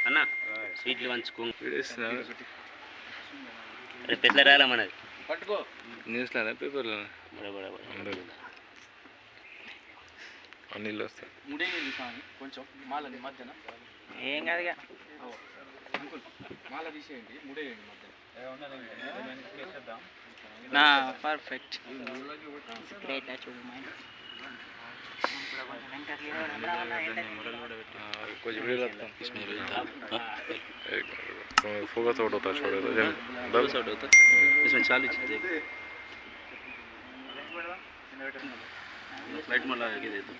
అన్న స్వీట్లు పంచుకో రేపు ఎట్లా రాయాలా మనది పట్టుకో న్యూస్లో పేపర్లో అన్నిళ్ళు వస్తాయి ముడేయండి కానీ కొంచెం మాలని మధ్యన ఏం కాదు అంకుల్ మాల తీసేయండి ముడేయండి మధ్యన నా పర్ఫెక్ట్ कुछ भी लगता फोकस आउट होता है छोड़े तो डबल आउट होता है इसमें 40 फ्लाइट में लगा के दे दो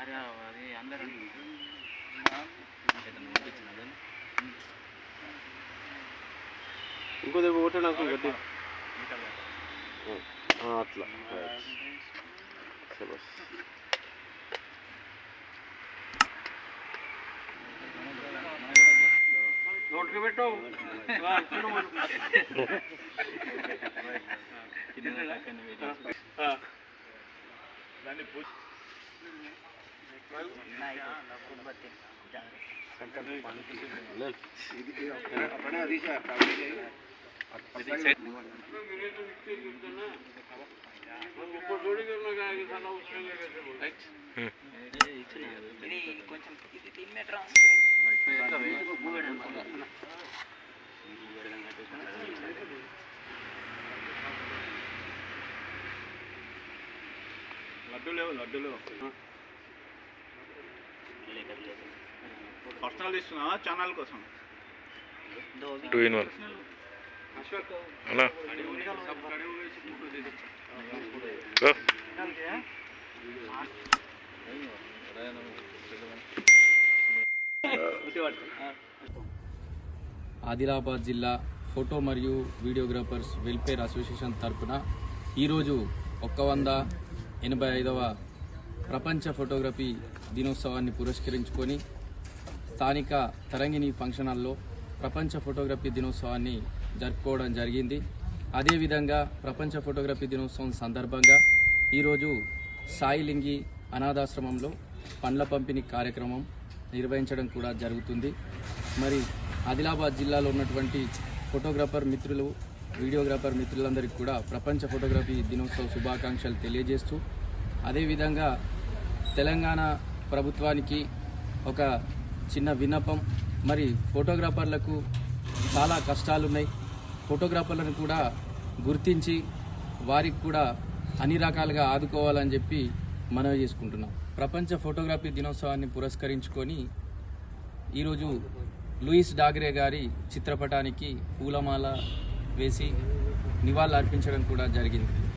అరే అది అందరూ ఇంకో దగ్గర ఒకటే నాకు గట్టి అట్లా నోటికి పెట్టు లడ్డూలు పర్సనల్ ఇస్తున్నా ఛానల్ కోసం 2 in 1 అలా ఆదిలాబాద్ జిల్లా ఫోటో మరియు వీడియోగ్రాఫర్స్ వెల్ఫేర్ అసోసియేషన్ తరఫున ఈరోజు 185వ ప్రపంచ ఫోటోగ్రఫీ దినోత్సవాన్ని పురస్కరించుకొని స్థానిక తరంగిణి ఫంక్షన్ హాల్లో ప్రపంచ ఫోటోగ్రఫీ దినోత్సవాన్ని జరుపుకోవడం జరిగింది. అదేవిధంగా ప్రపంచ ఫోటోగ్రఫీ దినోత్సవం సందర్భంగా ఈరోజు సాయిలింగి అనాథాశ్రమంలో పండ్ల పంపిణీ కార్యక్రమం నిర్వహించడం కూడా జరుగుతుంది. మరి ఆదిలాబాద్ జిల్లాలో ఉన్నటువంటి ఫోటోగ్రాఫర్ మిత్రులు, వీడియోగ్రాఫర్ మిత్రులందరికీ కూడా ప్రపంచ ఫోటోగ్రఫీ దినోత్సవ శుభాకాంక్షలు తెలియజేస్తూ, అదేవిధంగా తెలంగాణ ప్రభుత్వానికి ఒక చిన్న విన్నపం, మరి ఫోటోగ్రాఫర్లకు చాలా కష్టాలున్నాయి. ఫోటోగ్రాఫర్లను కూడా గుర్తించి వారికి కూడా అన్ని రకాలుగా ఆదుకోవాలని చెప్పి మనవి చేసుకుంటున్నాం. ప్రపంచ ఫోటోగ్రఫీ దినోత్సవాన్ని పురస్కరించుకొని ఈరోజు లూయిస్ డాగ్రే గారి చిత్రపటానికి పూలమాల వేసి నివాళులు అర్పించడం కూడా జరిగింది.